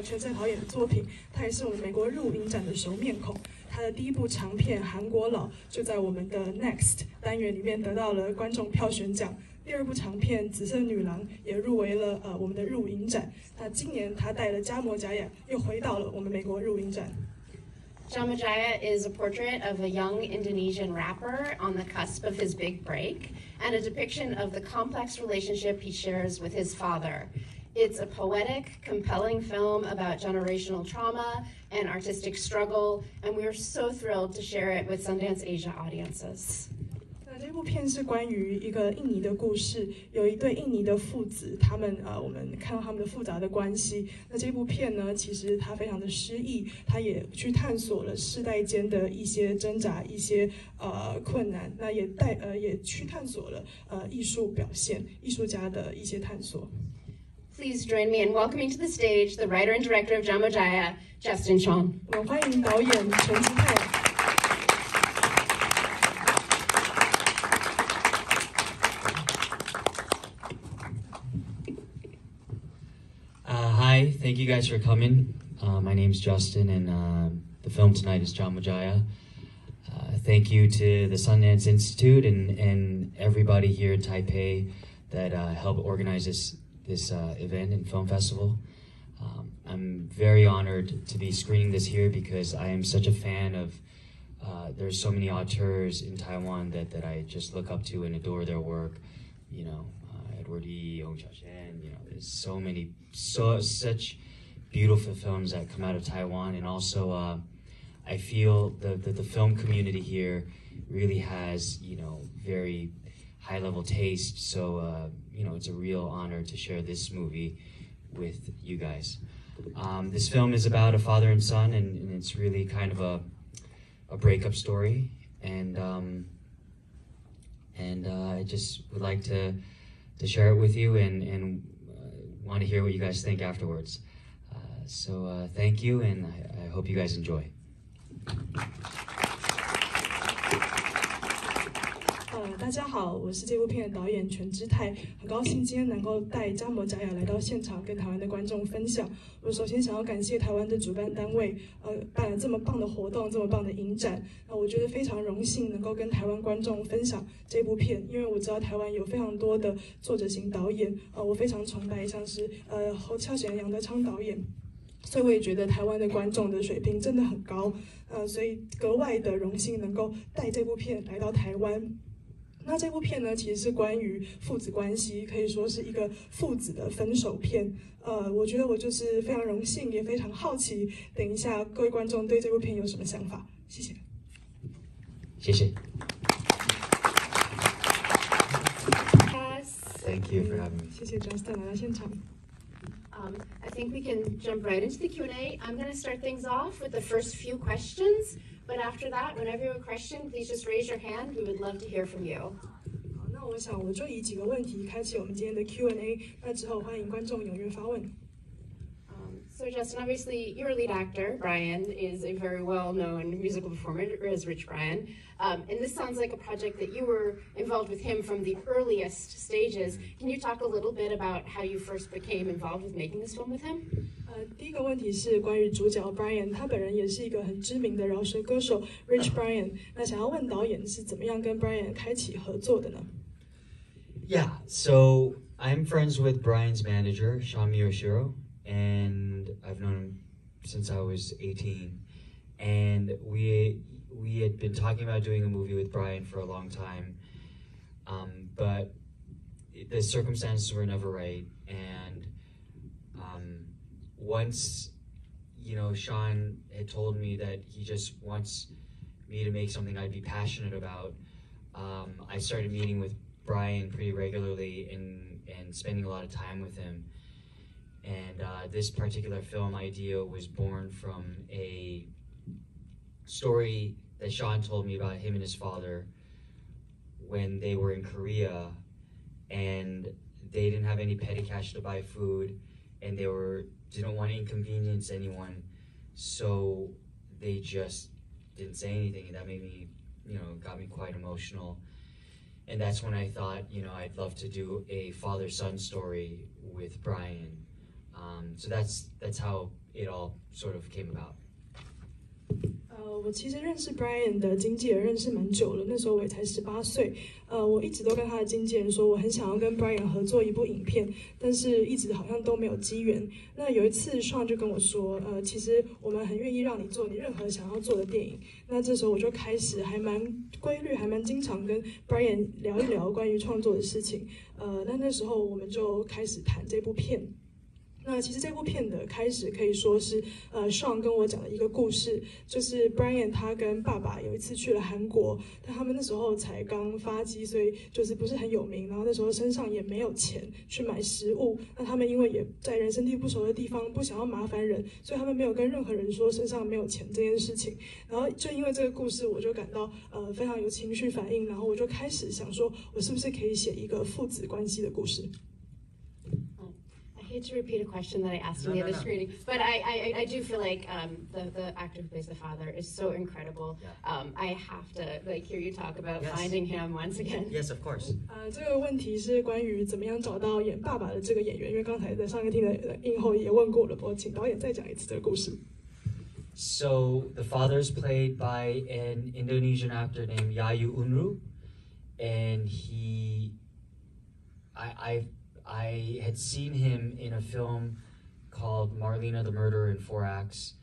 全才导演的作品，他也是我们美国日舞影展的熟面孔。他的第一部长片《韩国佬》就在我们的 Next 单元里面得到了观众票选奖。第二部长片《紫色女郎》也入围了我们的日舞影展。那今年他带了加摩賈亚又回到了我们美国日舞影展。加摩賈亚 is a portrait of a young Indonesian rapper on the cusp of his big break, and a depiction of the complex relationship he shares with his father. It's a poetic, compelling film about generational trauma and artistic struggle, and we are so thrilled to share it with Sundance Asia audiences. 这部片是关于一个印尼的故事，有一对印尼的父子，我们看到他们的复杂的关系。那这部片呢，其实它非常的诗意，它也去探索了世代间的一些挣扎、一些困难，那也去探索了艺术表现、艺术家的一些探索。Please join me in welcoming to the stage the writer and director of Jamoh Jaya, Justin Chong. 我们欢迎导演陈之泰。Hi, thank you guys for coming. My name's Justin, and the film tonight is Jamoh Jaya. Thank you to the Sundance Institute and everybody here in Taipei that helped organize this event and film festival. I'm very honored to be screening this here because I am such a fan of, there's so many auteurs in Taiwan that I just look up to and adore their work. You know, Edward E. Ong Xiaoshen, you know, there's so many, such beautiful films that come out of Taiwan. And also, I feel that the film community here really has, you know, very high-level taste. So, you know, it's a real honor to share this movie with you guys. This film is about a father and son, and it's really kind of a breakup story. And I just would like to share it with you and want to hear what you guys think afterwards. So thank you, and I hope you guys enjoy. 大家好，我是这部片的导演全之泰，很高兴今天能够带加摩賈亚来到现场，跟台湾的观众分享。我首先想要感谢台湾的主办单位，办了这么棒的活动，这么棒的影展。我觉得非常荣幸能够跟台湾观众分享这部片，因为我知道台湾有非常多的作者型导演，我非常崇拜，像是侯孝贤、杨德昌导演。所以我也觉得台湾的观众的水平真的很高，所以格外的荣幸能够带这部片来到台湾。那这部片呢，其实是关于父子关系，可以说是一个父子的分手片。我觉得我就是非常荣幸，也非常好奇，等一下各位观众对这部片有什么想法？谢谢。谢谢。Thank you for having me. 谢谢 Justin 来到现场。I think we can jump right into the Q&A. I'm going to start things off with the first few questions, but after that, whenever you have a question, please just raise your hand. We would love to hear from you. 好，那我想我就以几个问题开启我们今天的 Q&A， 那之后欢迎观众踊跃发问。So Justin, obviously your lead actor, Brian, is a very well-known musical performer, as Rich Brian. And this sounds like a project that you were involved with him from the earliest stages. Can you talk a little bit about how you first became involved with making this film with him? 第一个问题是关于主角 Brian， 他本人也是一个很知名的饶舌歌手 Rich Brian。那想要问导演是怎么样跟 Brian 开启合作的呢？ Yeah, so I'm friends with Brian's manager, Sean Miyoshiro, and I've known him since I was 18. And we had been talking about doing a movie with Brian for a long time, but the circumstances were never right. And once, you know, Sean had told me that he just wants me to make something I'd be passionate about, I started meeting with Brian pretty regularly and spending a lot of time with him. And this particular film idea was born from a story that Sean told me about him and his father when they were in Korea, and they didn't have any petty cash to buy food, and they didn't want to inconvenience anyone, so they just didn't say anything, and that made me, you know, got me quite emotional. And that's when I thought, you know, I'd love to do a father-son story with Brian. So that's how it all sort of came about. 我其实认识 Brian 的经纪人认识蛮久了，那时候我也才18岁。我一直都跟他的经纪人说，我很想要跟 Brian 合作一部影片，但是一直好像都没有机缘。那有一次 Sean 就跟我说，其实我们很愿意让你做你任何想要做的电影。那这时候我就开始还蛮规律，还蛮经常跟 Brian 聊一聊关于创作的事情。那时候我们就开始谈这部片。那其实这部片的开始可以说是Sean 跟我讲的一个故事，就是 Brian 他跟爸爸有一次去了韩国，但他们那时候才刚发迹，所以就是不是很有名，然后那时候身上也没有钱去买食物。那他们因为也在人生地不熟的地方，不想要麻烦人，所以他们没有跟任何人说身上没有钱这件事情。然后就因为这个故事，我就感到非常有情绪反应，然后我就开始想说，我是不是可以写一个父子关系的故事。I hate to repeat a question that I asked in the other screening, but I do feel like the actor who plays the father is so incredible. I have to hear you talk about finding him once again. Yes, of course. 这个问题是关于怎么样找到演爸爸的这个演员，因为刚才在上一厅的映后也问过了，我请导演再讲一次这个故事。So the father is played by an Indonesian actor named Yayu Unru, and I had seen him in a film called Marlena the Murderer in 4 Acts,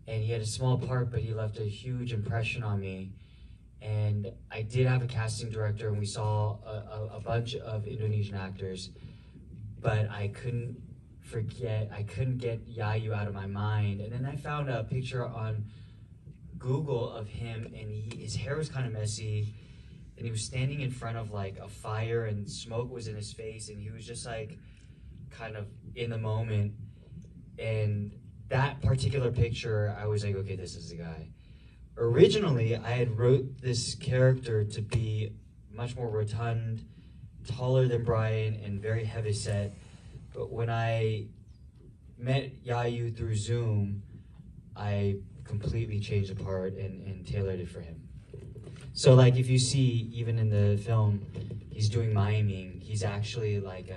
and he had a small part, but he left a huge impression on me. And I did have a casting director, and we saw a bunch of Indonesian actors, but I couldn't get Yayu out of my mind. And then I found a picture on Google of him, and his hair was kind of messy, and he was standing in front of like a fire, and smoke was in his face, and he was just like kind of in the moment. And that particular picture, I was like, okay, this is the guy. Originally, I had wrote this character to be much more rotund, taller than Brian, and very heavyset. But when I met Yayu through Zoom, I completely changed the part and tailored it for him. So like if you see, even in the film, he's doing miming, he's actually like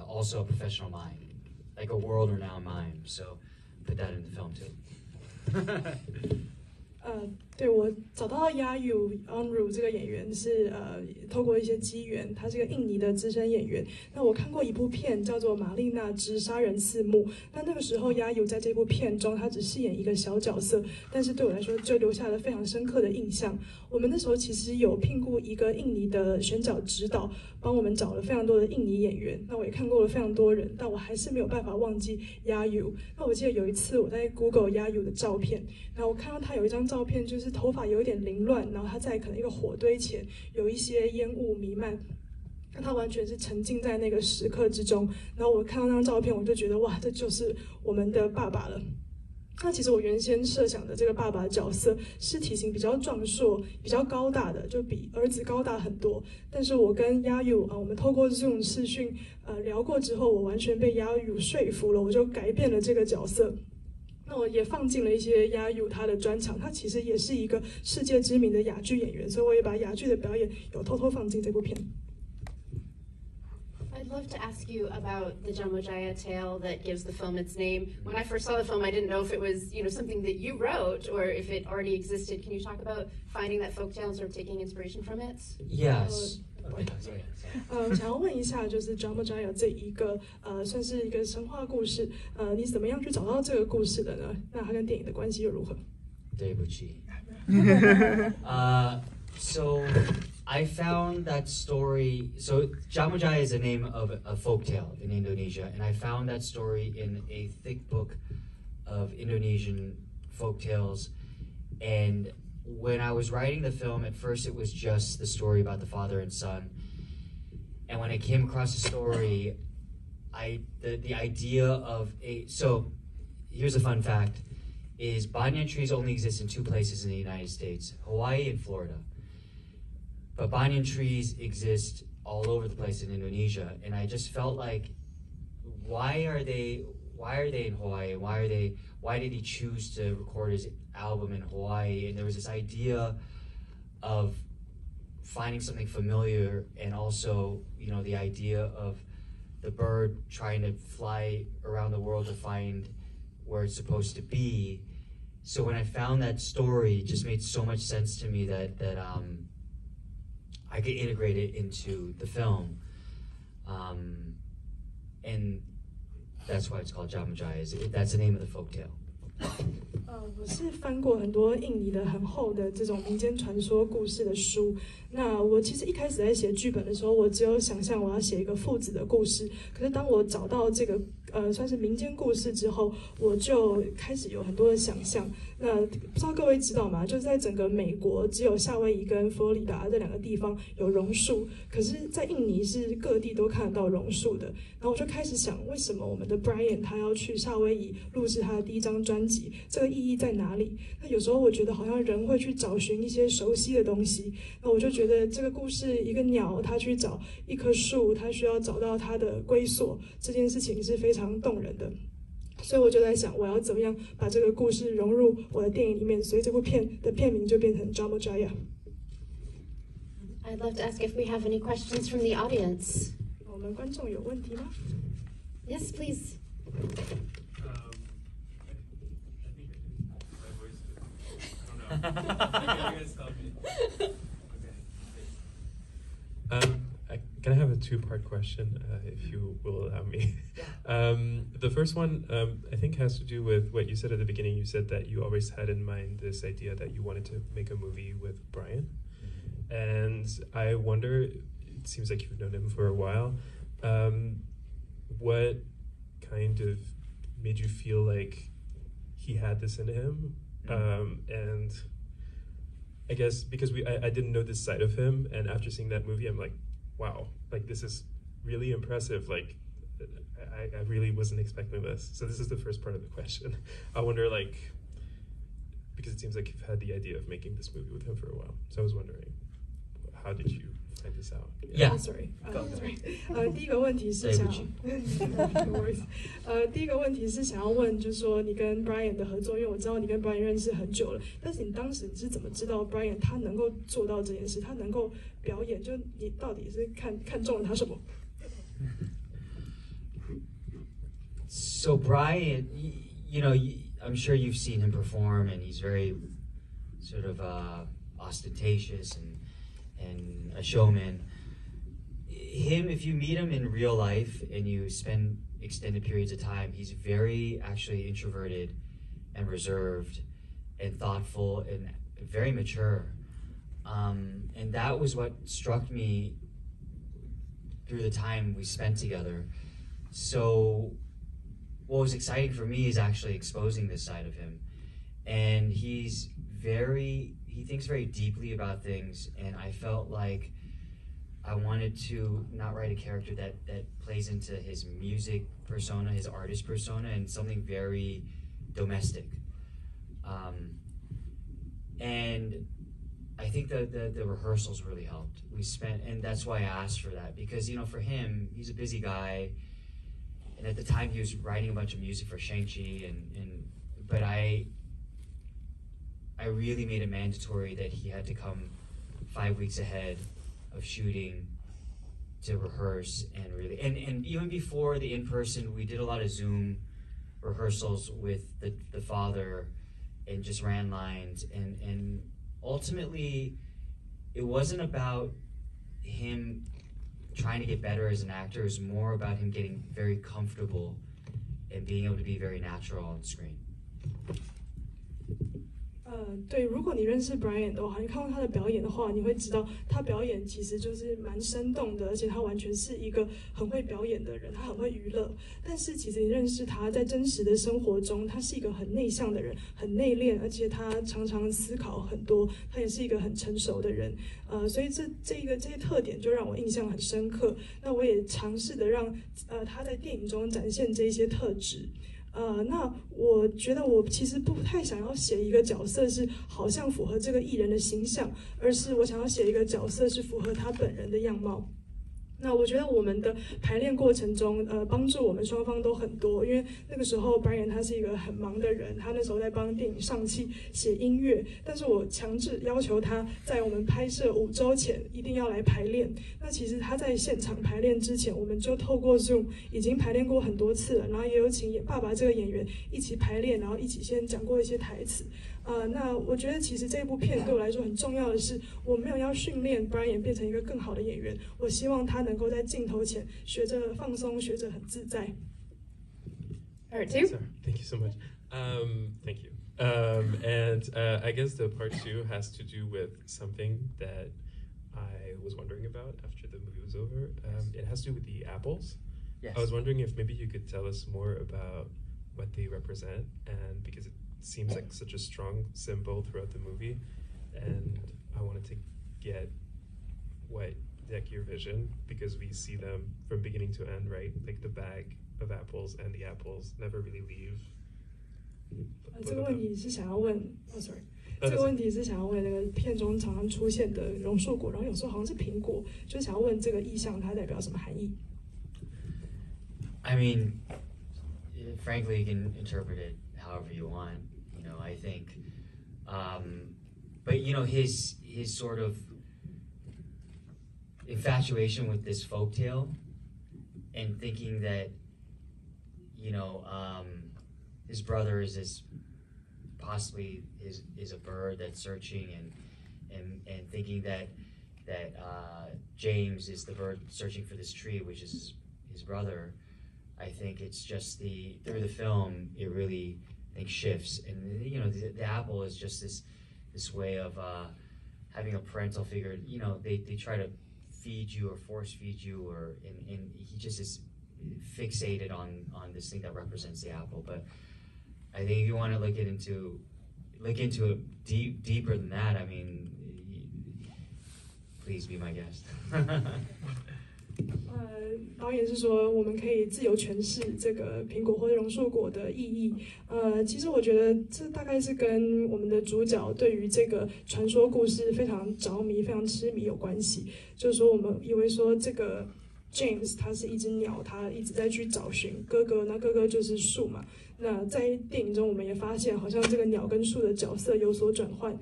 also a professional mime, like a world-renowned mime. So put that in the film too. 对，我找到Yayu Unru 这个演员是透过一些机缘，他是个印尼的资深演员。那我看过一部片叫做《玛丽娜之杀人四幕》，那个时候Yayu在这部片中，他只饰演一个小角色，但是对我来说就留下了非常深刻的印象。我们那时候其实有聘雇一个印尼的选角指导，帮我们找了非常多的印尼演员。那我也看过了非常多人，但我还是没有办法忘记Yayu。那我记得有一次我在 Google Yayu 的照片，然后我看到他有一张照片，就是头发有一点凌乱，然后他在可能一个火堆前，有一些烟雾弥漫，那他完全是沉浸在那个时刻之中。然后我看到那张照片，我就觉得哇，这就是我们的爸爸了。那其实我原先设想的这个爸爸的角色是体型比较壮硕、比较高大的，就比儿子高大很多。但是我跟Yayu我们透过 Zoom 视讯聊过之后，我完全被Yayu说服了，我就改变了这个角色。那我也放进了一些Yayu他的专场，他其实也是一个世界知名的哑剧演员，所以我也把哑剧的表演有偷偷放进这部片。I'd love to ask you about the Jamoğâya tale that gives the film its name. When I first saw the film, I didn't know if it was, something that you wrote or if it already existed. Can you talk about finding that folktales or taking inspiration from it? Yes. 想要问一下，就是 Jamoğâya 这一个算是一个神话故事，你怎么样去找到这个故事的呢？那它跟电影的关系又如何？对不起。So I found that story. So Jamoğâya is the name of a folktale in Indonesia, and I found that story in a thick book of Indonesian folktales. And when I was writing the film, at first it was just the story about the father and son. And when I came across the story, the idea of so here's a fun fact, is banyan trees only exist in 2 places in the United States, Hawaii and Florida. But banyan trees exist all over the place in Indonesia, and I just felt like, why are they in Hawaii? Why did he choose to record his album in Hawaii? And there was this idea of finding something familiar, and also, the idea of the bird trying to fly around the world to find where it's supposed to be. So when I found that story, it just made so much sense to me that I could integrate it into the film. And that's why it's called Jamoh Jaya. That's the name of the folktale. 我是翻过很多印尼的很厚的这种民间传说故事的书。那我其实一开始在写剧本的时候，我只有想象我要写一个父子的故事。可是当我找到这个算是民间故事之后，我就开始有很多的想象。那不知道各位知道吗？就是在整个美国，只有夏威夷跟佛罗里达这2个地方有榕树，可是，在印尼是各地都看得到榕树的。然后我就开始想，为什么我们的 Brian 他要去夏威夷录制他的第1张专辑？这个意义在哪里？那有时候我觉得好像人会去找寻一些熟悉的东西。那我就觉得这个故事，一个鸟它去找一棵树，它需要找到它的归宿，这件事情是非常动人的。所以我就在想，我要怎么样把这个故事融入我的电影里面，所以这部片的片名就变成 Jamoh Jaya。 I'd love to ask if we have any questions from the audience. 我们观众有问题吗？ Yes, please. I don't know. You guys help me. Can I have a two-part question, if you will allow me? Yeah. The first one, I think, has to do with what you said at the beginning. You said that you always had in mind this idea that you wanted to make a movie with Brian. And I wonder, it seems like you've known him for a while, what kind of made you feel like he had this in him? And I guess because I didn't know this side of him, and after seeing that movie, I'm like, wow, like this is really impressive. Like I really wasn't expecting this. So this is the first part of the question. I wonder, like, because it seems like you've had the idea of making this movie with him for a while. So I was wondering, how did you find this out? Yeah. Sorry. 第一个问题是想，第一个问题是想要问，就是说你跟 Brian 的合作，因为我知道你跟 Brian 认识很久了，但是你当时是怎么知道 Brian 他能够做到这件事，他能够表演，就你到底是看中了他什么？ So Brian, you know, I'm sure you've seen him perform, and he's very sort of ostentatious and a showman. Him, if you meet him in real life and you spend extended periods of time, he's very actually introverted and reserved and thoughtful and very mature. And that was what struck me through the time we spent together. So what was exciting for me is actually exposing this side of him. And he thinks very deeply about things, and I felt like I wanted to not write a character that plays into his music persona, his artist persona, and something very domestic. And I think the rehearsals really helped. And that's why I asked for that, because, you know, for him, he's a busy guy, and at the time he was writing a bunch of music for Shang-Chi, but I really made it mandatory that he had to come 5 weeks ahead of shooting to rehearse and even before the in-person, we did a lot of Zoom rehearsals with the father and just ran lines, and ultimately it wasn't about him trying to get better as an actor. It was more about him getting very comfortable and being able to be very natural on screen. 对，如果你认识 Brian 的话，你看到他的表演的话，你会知道他表演其实就是蛮生动的，而且他完全是一个很会表演的人，他很会娱乐。但是其实你认识他在真实的生活中，他是一个很内向的人，很内敛，而且他常常思考很多，他也是一个很成熟的人。所以这些特点就让我印象很深刻。那我也尝试的让他在电影中展现这一些特质。那我觉得我其实不太想要写一个角色是好像符合这个艺人的形象，而是我想要写一个角色是符合他本人的样貌。那我觉得我们的排练过程中，帮助我们双方都很多，因为那个时候 Brian 他是一个很忙的人，他那时候在帮电影上气写音乐，但是我强制要求他在我们拍摄5周前一定要来排练。那其实他在现场排练之前，我们就透过 Zoom 已经排练过很多次了，然后也有请爸爸这个演员一起排练，然后一起先讲过一些台词。那我觉得其实这部片对我来说很重要的是，我没有要训练 Brian 变成一个更好的演员，我希望他能够在镜头前学着放松，学着很自在。Part two. Sorry, thank you so much. Thank you. I guess the part 2 has to do with something that I was wondering about after the movie was over. It has to do with the apples. Yes. I was wondering if maybe you could tell us more about what they represent, and because it seems like such a strong symbol throughout the movie, and I wanted to get what like your vision, because we see them from beginning to end, right? Like the bag of apples and the apples never really leave. 这个问题是想要问，sorry， 这个问题是想要问那个片中常常出现的榕树果，然后有时候好像是苹果，就是想要问这个意象它代表什么含义。I mean, frankly, you can interpret it however you want. You know, I think, but you know, his sort of infatuation with this folktale, and thinking that, you know, his brother is possibly is a bird that's searching, and thinking that James is the bird searching for this tree, which is his brother. I think it's just through the film, it really, I think, shifts. And you know, the apple is just this way of having a parental figure. You know, they try to feed you or force feed you, and he just is fixated on this thing that represents the apple. But I think if you want to look into it deeper than that, I mean, please be my guest. 导演是说我们可以自由诠释这个苹果或者榕树果的意义。其实我觉得这大概是跟我们的主角对于这个传说故事非常着迷、非常痴迷有关系。就是说，我们以为说这个 James 他是一只鸟，他一直在去找寻哥哥，那哥哥就是树嘛。那在电影中，我们也发现好像这个鸟跟树的角色有所转换。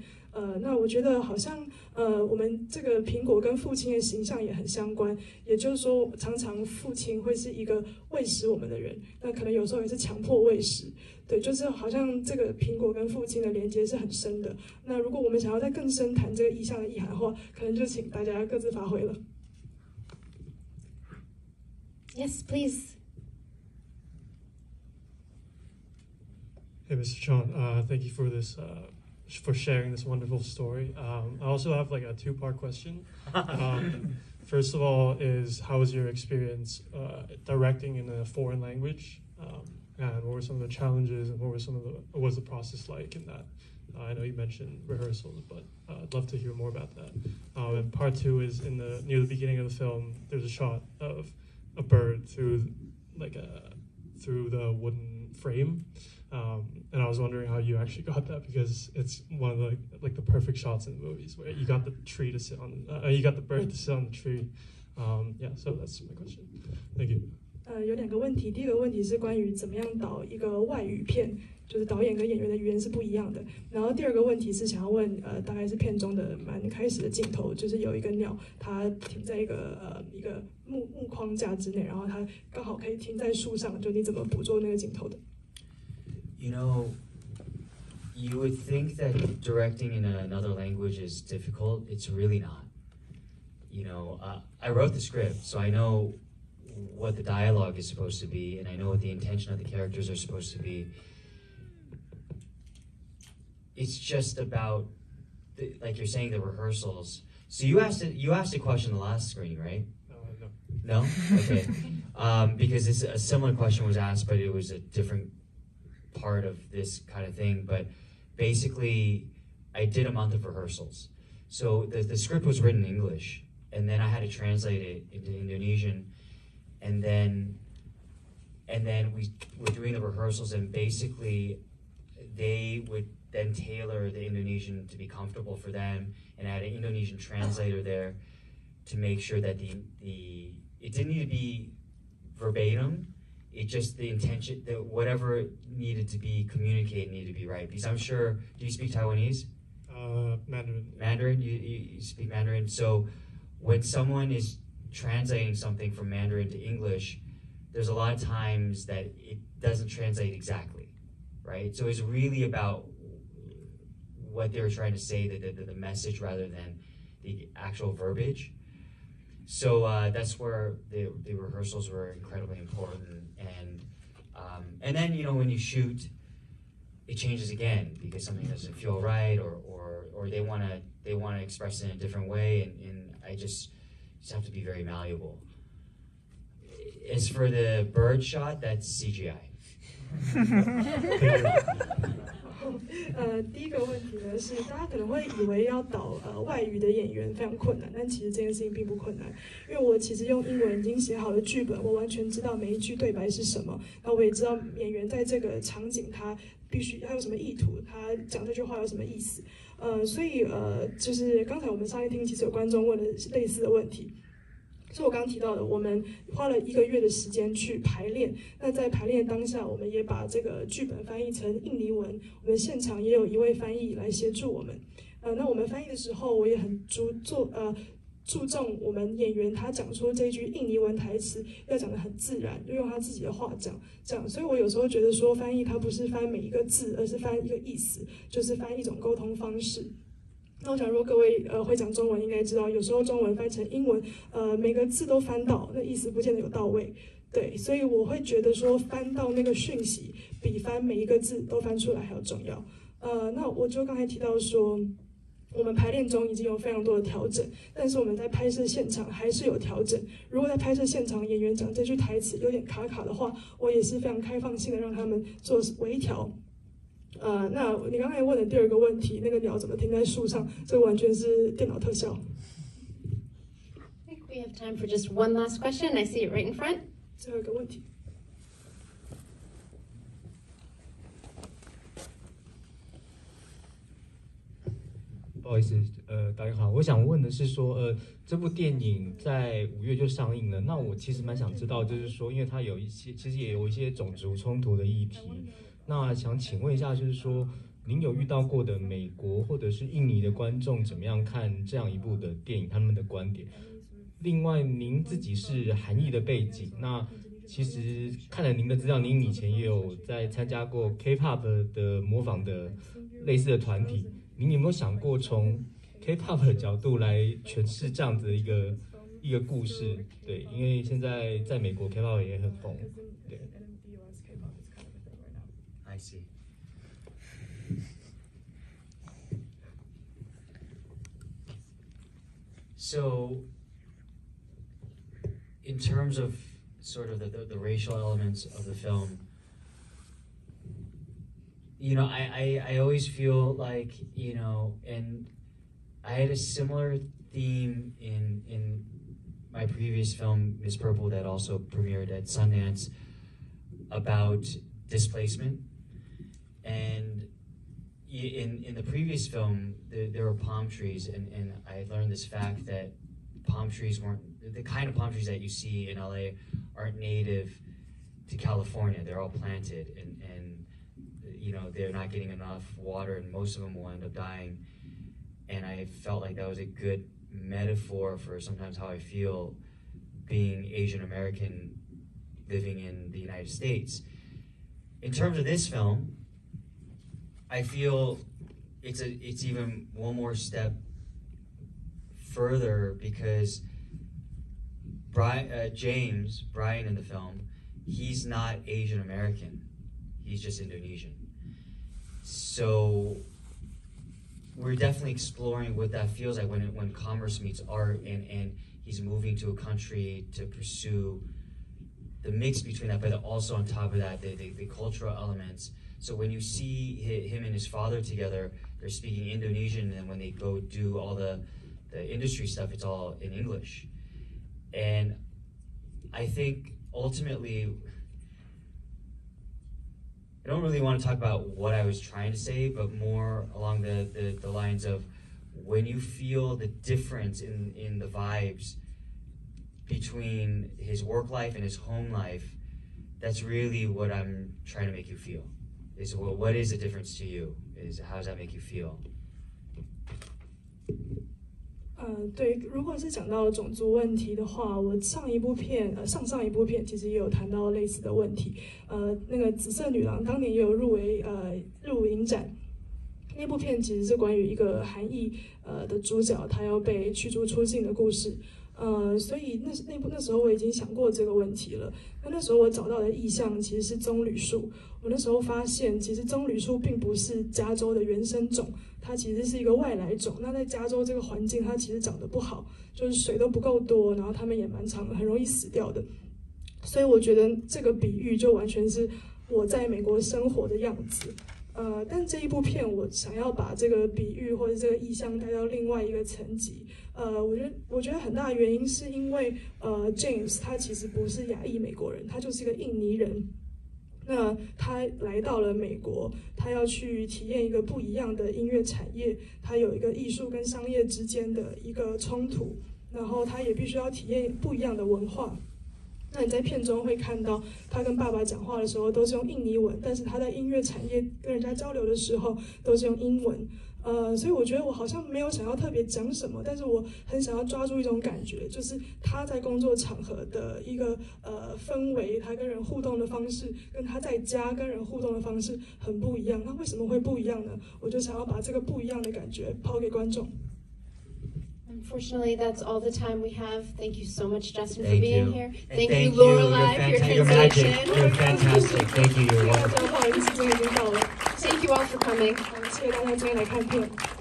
那我觉得好像我们这个苹果跟父亲的形象也很相关，也就是说，常常父亲会是一个喂食我们的人，那可能有时候也是强迫喂食，对，就是好像这个苹果跟父亲的连接是很深的。那如果我们想要再更深谈这个意象的意涵的话，可能就请大家各自发挥了。Yes, please. Hey, Mr. Chan, thank you for this, for sharing this wonderful story. I also have like a two-part question. First of all, is how was your experience directing in a foreign language, and what were some of the challenges, and what was the process like in that? I know you mentioned rehearsals, but I'd love to hear more about that. And part two is near the beginning of the film. There's a shot of a bird through the wooden frame. And I was wondering how you actually got that, because it's one of the perfect shots in the movies where you got the tree to sit on, you got the bird to sit on the tree. Yeah, so that's my question. Thank you. 有2个问题，第一个问题是关于怎么样导一个外语片，就是导演跟演员的语言是不一样的。然后第2个问题是想要问，大概是片中的蛮开始的镜头，就是有一个鸟，它停在一个木框架之内，然后它刚好可以停在树上，就你怎么捕捉那个镜头的？ You know, you would think that directing in another language is difficult. It's really not. You know, I wrote the script, so I know what the dialogue is supposed to be, and I know what the intention of the characters are supposed to be. It's just about, like you're saying, the rehearsals. So you asked a question the last screen, right? No. No? Okay. Because a similar question was asked, but it was a different part of this kind of thing. But basically, I did a month of rehearsals. So the script was written in English, and then I had to translate it into Indonesian, and then we were doing the rehearsals, and basically they would then tailor the Indonesian to be comfortable for them, and I had an Indonesian translator there to make sure that the it didn't need to be verbatim. It just the intention, whatever needed to be communicated needed to be right. Because I'm sure, do you speak Taiwanese? Mandarin. Mandarin, you speak Mandarin. So when someone is translating something from Mandarin to English, there's a lot of times that it doesn't translate exactly, right? So it's really about what they were trying to say, the message rather than the actual verbiage. So that's where the rehearsals were incredibly important. And then, you know, when you shoot, it changes again because something doesn't feel right, or they want to express it in a different way, and I just have to be very malleable. As for the bird shot, that's CGI. 第一个问题呢是，大家可能会以为要导外语的演员非常困难，但其实这件事情并不困难，因为我其实用英文已经写好了剧本，我完全知道每一句对白是什么，那我也知道演员在这个场景他必须他有什么意图，他讲这句话有什么意思，所以就是刚才我们上一厅其实有观众问了类似的问题。所以我刚刚提到的，我们花了1个月的时间去排练。那在排练当下，我们也把这个剧本翻译成印尼文。我们现场也有一位翻译来协助我们。那我们翻译的时候，我也很注重我们演员他讲出这句印尼文台词要讲得很自然，就用他自己的话讲。这样，所以我有时候觉得说，翻译它不是翻每一个字，而是翻一个意思，就是翻一种沟通方式。那我想，如果各位会讲中文，应该知道，有时候中文翻成英文，每个字都翻到，那意思不见得有到位。对，所以我会觉得说，翻到那个讯息，比翻每一个字都翻出来还要重要。那我就刚才提到说，我们排练中已经有非常多的调整，但是我们在拍摄现场还是有调整。如果在拍摄现场演员讲这句台词有点卡卡的话，我也是非常开放性的让他们做微调。那你刚才问的第2个问题，那个鸟怎么停在树上？这完全是电脑特效。I think we have time for just one last question. I see it right in front. 最后一个问题。不好意思，大家好，我想问的是说，这部电影在5月就上映了，那我其实蛮想知道，就是说，因为它有一些，其实也有一些种族冲突的议题。那想请问一下，就是说，您有遇到过的美国或者是印尼的观众怎么样看这样一部的电影，他们的观点？另外，您自己是韩裔的背景，那其实看了您的资料，您以前也有在参加过 K-pop 的模仿的类似的团体，您有没有想过从 K-pop 的角度来诠释这样子的一个故事？对，因为现在在美国 K-pop 也很红，对。I see. So, in terms of sort of the racial elements of the film, you know, I always feel like, you know, and I had a similar theme in my previous film, Miss Purple, that also premiered at Sundance, about displacement. And in the previous film, there were palm trees, and I learned this fact that palm trees weren't, the kind of palm trees that you see in LA aren't native to California. They're all planted, and you know, they're not getting enough water, and most of them will end up dying. And I felt like that was a good metaphor for sometimes how I feel being Asian American living in the United States. In terms of this film, I feel it's even one more step further because Brian in the film, he's not Asian American, he's just Indonesian. So we're definitely exploring what that feels like when commerce meets art, and he's moving to a country to pursue the mix between that, but also on top of that, the cultural elements. So when you see him and his father together, they're speaking Indonesian, and when they go do all the industry stuff, it's all in English. And I think ultimately, I don't really want to talk about what I was trying to say, but more along the lines of when you feel the difference in the vibes between his work life and his home life, that's really what I'm trying to make you feel. Is what is the difference to you? Is how does that make you feel? 对，如果是讲到种族问题的话，我上一部片，上一部片其实也有谈到类似的问题。那个紫色女郎当年也有入围日舞影展。那部片其实是关于一个韩裔的主角，他要被驱逐出境的故事。所以那时候我已经想过这个问题了。那时候我找到的意象其实是棕榈树。我那时候发现，其实棕榈树并不是加州的原生种，它其实是一个外来种。那在加州这个环境，它其实长得不好，就是水都不够多，然后它们也蛮长的，很容易死掉的。所以我觉得这个比喻就完全是我在美国生活的样子。但这一部片我想要把这个比喻或者这个意象带到另外一个层级。我觉得很大的原因是因为James 他其实不是亚裔美国人，他就是一个印尼人。那他来到了美国，他要去体验一个不一样的音乐产业，他有一个艺术跟商业之间的一个冲突，然后他也必须要体验不一样的文化。那你在片中会看到他跟爸爸讲话的时候都是用印尼文，但是他在音乐产业跟人家交流的时候都是用英文。所以我觉得我好像没有想要特别讲什么，但是我很想要抓住一种感觉，就是他在工作场合的一个氛围，他跟人互动的方式，跟他在家跟人互动的方式很不一样。那为什么会不一样呢？我就想要把这个不一样的感觉抛给观众。Unfortunately, that's all the time we have. Thank you so much, Justin, Thank for being you. here. And Thank you, Lorelai, for your You're magic. translation. You're fantastic. Thank you. You're 大家 wonderful. 不好意思，真的已经到了。 Thank you all for coming. 谢谢大家今天来看片。